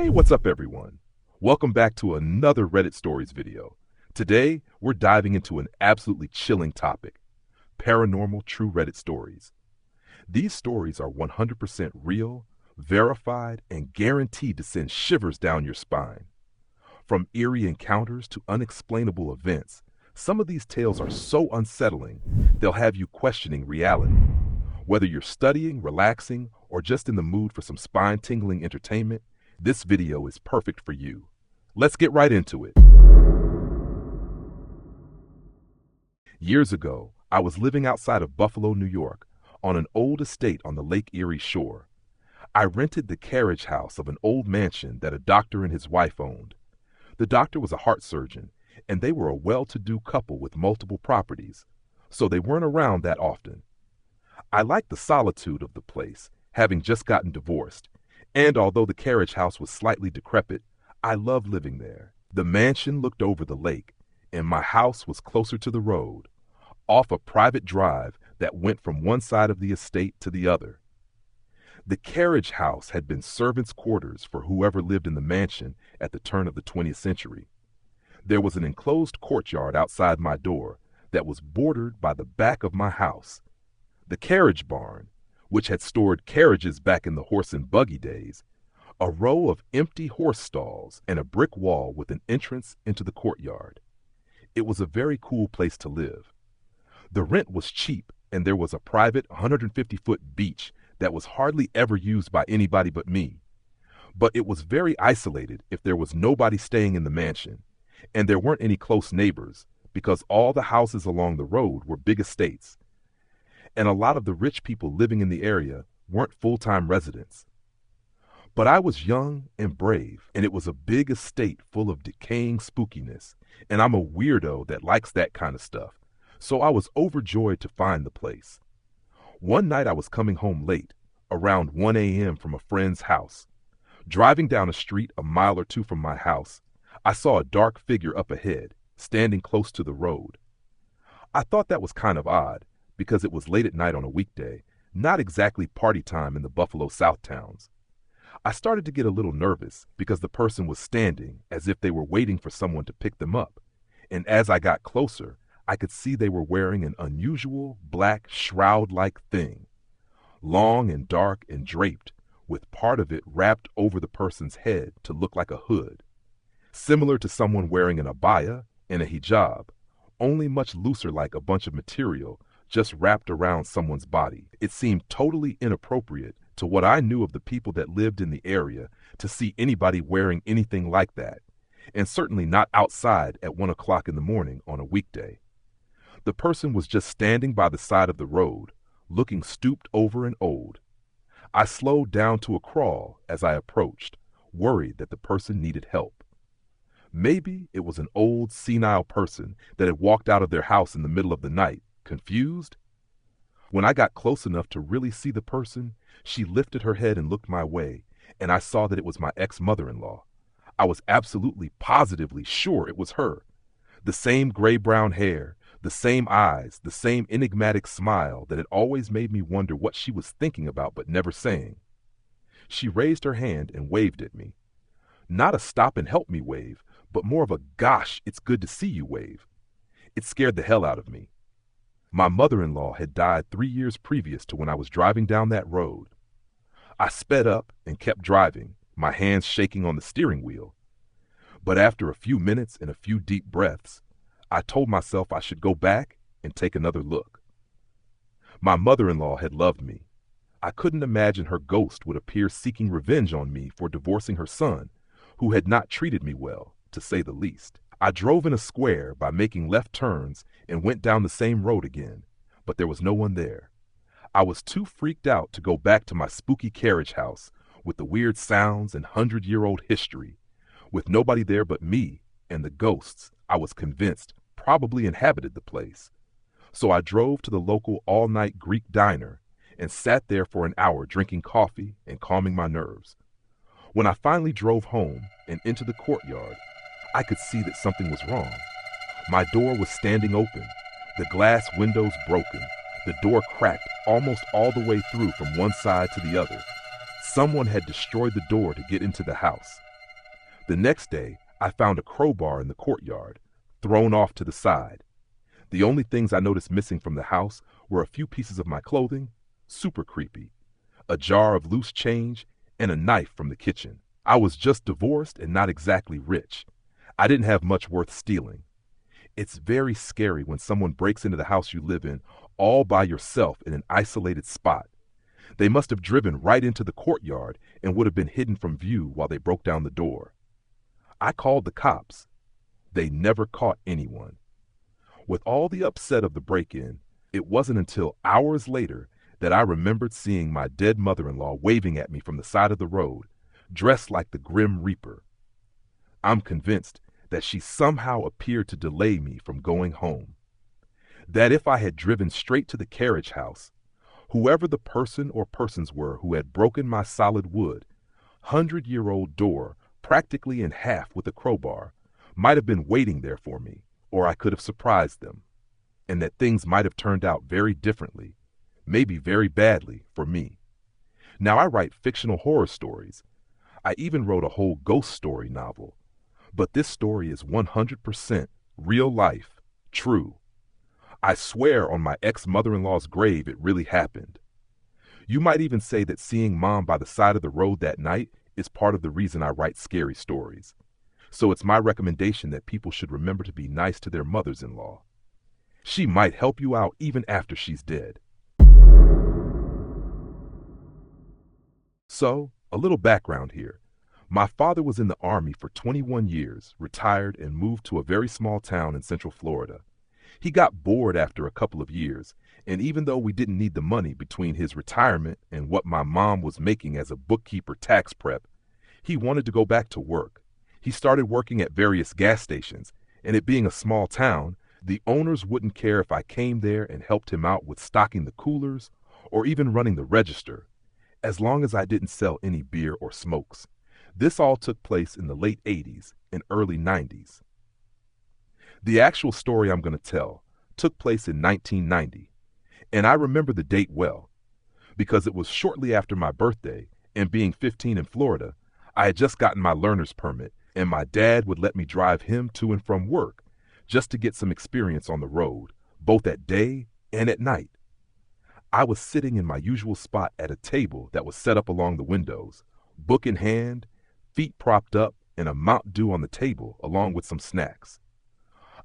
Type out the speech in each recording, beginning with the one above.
Hey, what's up everyone? Welcome back to another Reddit Stories video. Today, we're diving into an absolutely chilling topic, paranormal true Reddit stories. These stories are 100% real, verified, and guaranteed to send shivers down your spine. From eerie encounters to unexplainable events, some of these tales are so unsettling, they'll have you questioning reality. Whether you're studying, relaxing, or just in the mood for some spine-tingling entertainment, this video is perfect for you. Let's get right into it. Years ago, I was living outside of Buffalo, New York, on an old estate on the Lake Erie shore. I rented the carriage house of an old mansion that a doctor and his wife owned. The doctor was a heart surgeon, and they were a well-to-do couple with multiple properties, so they weren't around that often. I liked the solitude of the place, having just gotten divorced, and although the carriage house was slightly decrepit, I loved living there. The mansion looked over the lake, and my house was closer to the road, off a private drive that went from one side of the estate to the other. The carriage house had been servants' quarters for whoever lived in the mansion at the turn of the 20th century. There was an enclosed courtyard outside my door that was bordered by the back of my house. The carriage barn, which had stored carriages back in the horse and buggy days, a row of empty horse stalls, and a brick wall with an entrance into the courtyard. It was a very cool place to live. The rent was cheap, and there was a private 150-foot beach that was hardly ever used by anybody but me. But it was very isolated if there was nobody staying in the mansion, and there weren't any close neighbors because all the houses along the road were big estates, and a lot of the rich people living in the area weren't full-time residents. But I was young and brave, and it was a big estate full of decaying spookiness, and I'm a weirdo that likes that kind of stuff, so I was overjoyed to find the place. One night I was coming home late, around 1 a.m. from a friend's house. Driving down a street a mile or two from my house, I saw a dark figure up ahead, standing close to the road. I thought that was kind of odd, because it was late at night on a weekday, not exactly party time in the Buffalo South towns. I started to get a little nervous because the person was standing as if they were waiting for someone to pick them up, and as I got closer, I could see they were wearing an unusual black shroud-like thing, long and dark and draped, with part of it wrapped over the person's head to look like a hood, similar to someone wearing an abaya and a hijab, only much looser, like a bunch of material just wrapped around someone's body. It seemed totally inappropriate to what I knew of the people that lived in the area to see anybody wearing anything like that, and certainly not outside at 1 o'clock in the morning on a weekday. The person was just standing by the side of the road, looking stooped over and old. I slowed down to a crawl as I approached, worried that the person needed help. Maybe it was an old, senile person that had walked out of their house in the middle of the night, confused. When I got close enough to really see the person, she lifted her head and looked my way, and I saw that it was my ex-mother-in-law. I was absolutely positively sure it was her. The same gray-brown hair, the same eyes, the same enigmatic smile that had always made me wonder what she was thinking about but never saying. She raised her hand and waved at me. Not a stop and help me wave, but more of a gosh, it's good to see you wave. It scared the hell out of me. My mother-in-law had died 3 years previous to when I was driving down that road. I sped up and kept driving, my hands shaking on the steering wheel. But after a few minutes and a few deep breaths, I told myself I should go back and take another look. My mother-in-law had loved me. I couldn't imagine her ghost would appear seeking revenge on me for divorcing her son, who had not treated me well, to say the least. I drove in a square by making left turns and went down the same road again, but there was no one there. I was too freaked out to go back to my spooky carriage house with the weird sounds and 100-year-old history, with nobody there but me and the ghosts I was convinced probably inhabited the place. So I drove to the local all-night Greek diner and sat there for an hour drinking coffee and calming my nerves. When I finally drove home and into the courtyard, I could see that something was wrong. My door was standing open, the glass windows broken, the door cracked almost all the way through from one side to the other. Someone had destroyed the door to get into the house. The next day, I found a crowbar in the courtyard, thrown off to the side. The only things I noticed missing from the house were a few pieces of my clothing, super creepy, a jar of loose change, and a knife from the kitchen. I was just divorced and not exactly rich. I didn't have much worth stealing. It's very scary when someone breaks into the house you live in all by yourself in an isolated spot. They must have driven right into the courtyard and would have been hidden from view while they broke down the door. I called the cops. They never caught anyone. With all the upset of the break-in, it wasn't until hours later that I remembered seeing my dead mother-in-law waving at me from the side of the road, dressed like the Grim Reaper. I'm convinced that she somehow appeared to delay me from going home. That if I had driven straight to the carriage house, whoever the person or persons were who had broken my solid wood, 100-year-old door practically in half with a crowbar, might have been waiting there for me, or I could have surprised them, and that things might have turned out very differently, maybe very badly for me. Now, I write fictional horror stories. I even wrote a whole ghost story novel. But this story is 100% real life, true. I swear on my ex-mother-in-law's grave it really happened. You might even say that seeing Mom by the side of the road that night is part of the reason I write scary stories. So it's my recommendation that people should remember to be nice to their mothers-in-law. She might help you out even after she's dead. So, a little background here. My father was in the Army for 21 years, retired, and moved to a very small town in Central Florida. He got bored after a couple of years, and even though we didn't need the money between his retirement and what my mom was making as a bookkeeper tax prep, he wanted to go back to work. He started working at various gas stations, and it being a small town, the owners wouldn't care if I came there and helped him out with stocking the coolers or even running the register, as long as I didn't sell any beer or smokes. This all took place in the late 80s and early 90s. The actual story I'm going to tell took place in 1990, and I remember the date well, because it was shortly after my birthday, and being 15 in Florida, I had just gotten my learner's permit, and my dad would let me drive him to and from work, just to get some experience on the road, both at day and at night. I was sitting in my usual spot at a table that was set up along the windows, book in hand, feet propped up, and a Mountain Dew on the table, along with some snacks.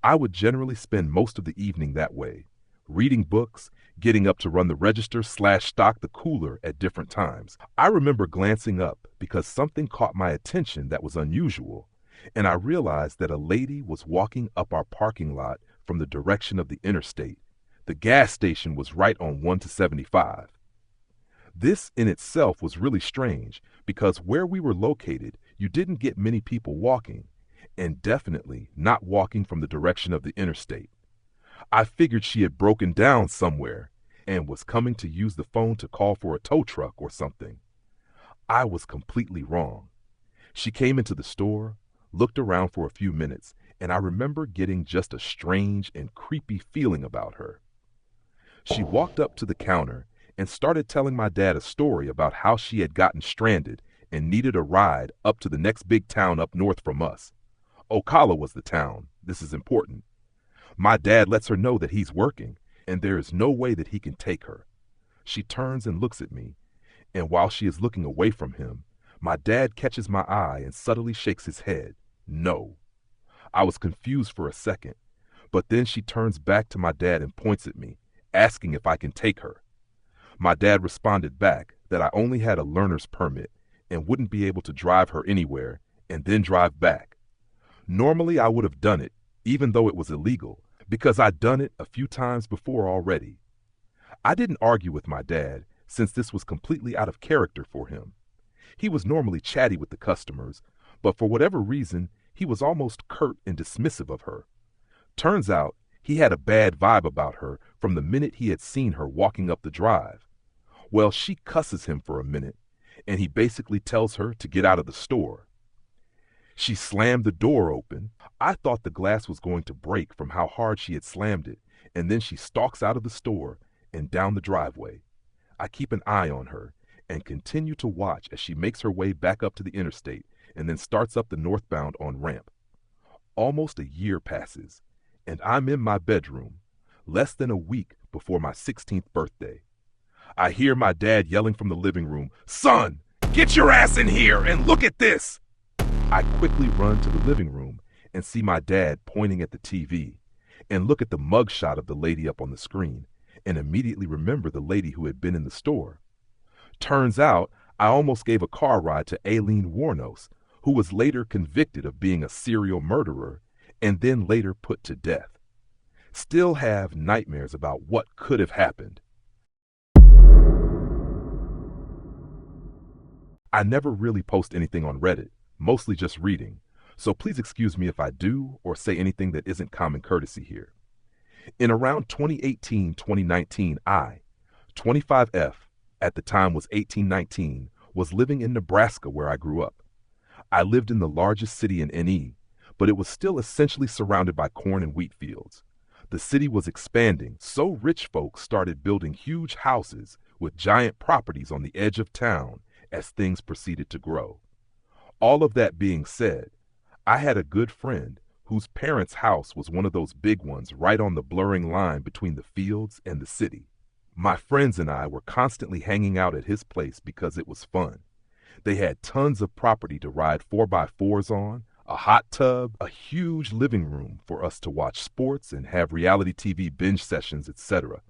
I would generally spend most of the evening that way, reading books, getting up to run the register / stock the cooler at different times. I remember glancing up because something caught my attention that was unusual, and I realized that a lady was walking up our parking lot from the direction of the interstate. The gas station was right on 1 to 75. This in itself was really strange because where we were located, you didn't get many people walking, and definitely not walking from the direction of the interstate. I figured she had broken down somewhere and was coming to use the phone to call for a tow truck or something. I was completely wrong. She came into the store, looked around for a few minutes, and I remember getting just a strange and creepy feeling about her. She walked up to the counter and started telling my dad a story about how she had gotten stranded and needed a ride up to the next big town up north from us. Ocala was the town. This is important. My dad lets her know that he's working, and there is no way that he can take her. She turns and looks at me, and while she is looking away from him, my dad catches my eye and subtly shakes his head. No. I was confused for a second, but then she turns back to my dad and points at me, asking if I can take her. My dad responded back that I only had a learner's permit and wouldn't be able to drive her anywhere and then drive back. Normally I would have done it, even though it was illegal, because I'd done it a few times before already. I didn't argue with my dad, since this was completely out of character for him. He was normally chatty with the customers, but for whatever reason, he was almost curt and dismissive of her. Turns out, he had a bad vibe about her from the minute he had seen her walking up the drive. Well, she cusses him for a minute, and he basically tells her to get out of the store. She slammed the door open. I thought the glass was going to break from how hard she had slammed it, and then she stalks out of the store and down the driveway. I keep an eye on her and continue to watch as she makes her way back up to the interstate and then starts up the northbound on ramp. Almost a year passes, and I'm in my bedroom, less than a week before my 16th birthday. I hear my dad yelling from the living room, "Son, get your ass in here and look at this!" I quickly run to the living room and see my dad pointing at the TV and look at the mugshot of the lady up on the screen and immediately remember the lady who had been in the store. Turns out I almost gave a car ride to Aileen Wuornos, who was later convicted of being a serial murderer and then later put to death. Still have nightmares about what could have happened. I never really post anything on Reddit, mostly just reading, so please excuse me if I do or say anything that isn't common courtesy here. In around 2018-2019, I, 25F, at the time was 1819, was living in Nebraska where I grew up. I lived in the largest city in NE, but it was still essentially surrounded by corn and wheat fields. The city was expanding, so rich folks started building huge houses with giant properties on the edge of town as things proceeded to grow. All of that being said, I had a good friend whose parents' house was one of those big ones right on the blurring line between the fields and the city. My friends and I were constantly hanging out at his place because it was fun. They had tons of property to ride 4x4s on, a hot tub, a huge living room for us to watch sports and have reality TV binge sessions, etc.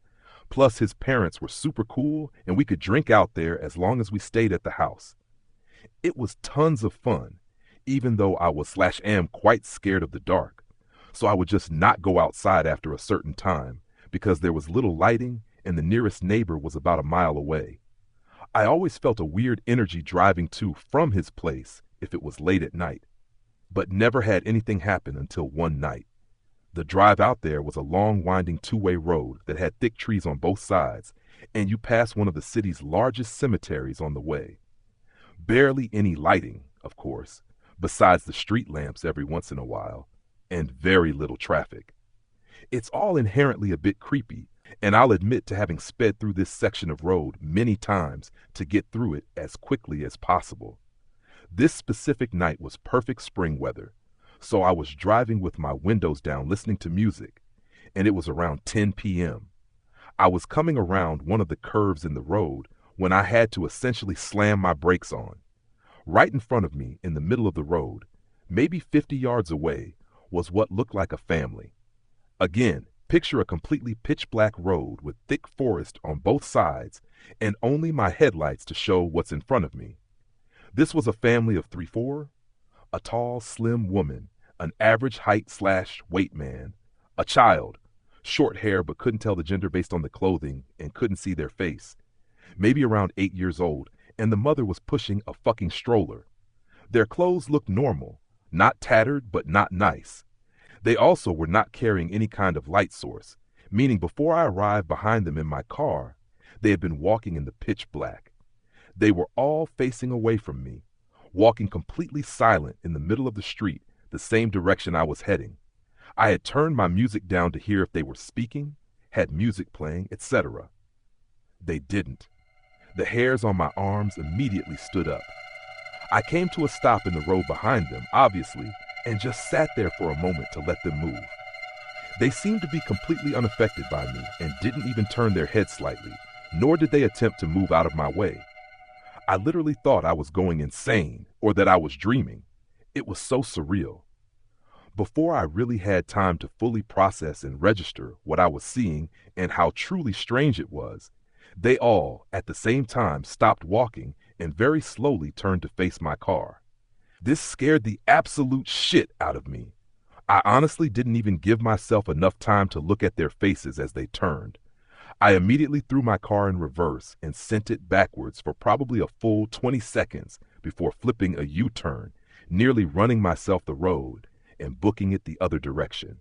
Plus, his parents were super cool and we could drink out there as long as we stayed at the house. It was tons of fun, even though I was/am quite scared of the dark. So I would just not go outside after a certain time because there was little lighting and the nearest neighbor was about a mile away. I always felt a weird energy driving to from his place if it was late at night, but never had anything happen until one night. The drive out there was a long winding two-way road that had thick trees on both sides, and you passed one of the city's largest cemeteries on the way. Barely any lighting, of course, besides the street lamps every once in a while, and very little traffic. It's all inherently a bit creepy, and I'll admit to having sped through this section of road many times to get through it as quickly as possible. This specific night was perfect spring weather, so I was driving with my windows down listening to music, and it was around 10 p.m. I was coming around one of the curves in the road when I had to essentially slam my brakes on. Right in front of me, in the middle of the road, maybe 50 yards away, was what looked like a family. Again, picture a completely pitch-black road with thick forest on both sides and only my headlights to show what's in front of me. This was a family of 3-4, a tall, slim woman, an average height/weight man, a child, short hair but couldn't tell the gender based on the clothing and couldn't see their face, maybe around 8 years old, and the mother was pushing a fucking stroller. Their clothes looked normal, not tattered but not nice. They also were not carrying any kind of light source, meaning before I arrived behind them in my car, they had been walking in the pitch black. They were all facing away from me, walking completely silent in the middle of the street, the same direction I was heading. I had turned my music down to hear if they were speaking, had music playing, etc. They didn't. The hairs on my arms immediately stood up. I came to a stop in the road behind them, obviously, and just sat there for a moment to let them move. They seemed to be completely unaffected by me and didn't even turn their heads slightly, nor did they attempt to move out of my way. I literally thought I was going insane or that I was dreaming. It was so surreal. Before I really had time to fully process and register what I was seeing and how truly strange it was, they all, at the same time, stopped walking and very slowly turned to face my car. This scared the absolute shit out of me. I honestly didn't even give myself enough time to look at their faces as they turned. I immediately threw my car in reverse and sent it backwards for probably a full 20 seconds before flipping a U-turn, nearly running myself the road and booking it the other direction.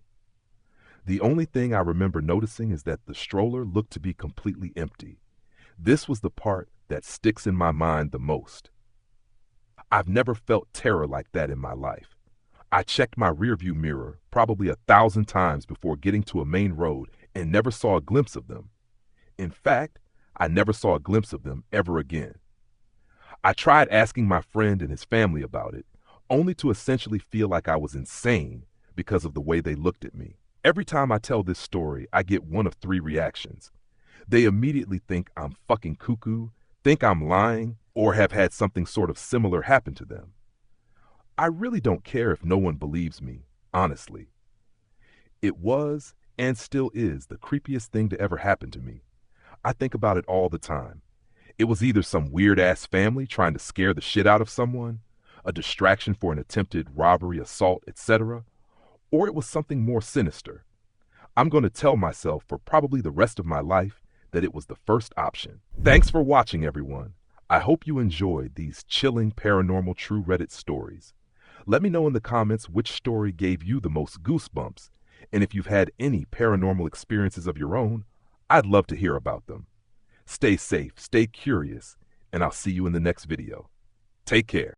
The only thing I remember noticing is that the stroller looked to be completely empty. This was the part that sticks in my mind the most. I've never felt terror like that in my life. I checked my rearview mirror probably 1,000 times before getting to a main road and never saw a glimpse of them. In fact, I never saw a glimpse of them ever again. I tried asking my friend and his family about it, only to essentially feel like I was insane because of the way they looked at me. Every time I tell this story, I get one of three reactions. They immediately think I'm fucking cuckoo, think I'm lying, or have had something sort of similar happen to them. I really don't care if no one believes me, honestly. It was, and still is, the creepiest thing to ever happen to me. I think about it all the time. It was either some weird-ass family trying to scare the shit out of someone, a distraction for an attempted robbery, assault, etc., or it was something more sinister. I'm going to tell myself for probably the rest of my life that it was the first option. Thanks for watching, everyone. I hope you enjoyed these chilling paranormal true Reddit stories. Let me know in the comments which story gave you the most goosebumps, and if you've had any paranormal experiences of your own, I'd love to hear about them. Stay safe, stay curious, and I'll see you in the next video. Take care.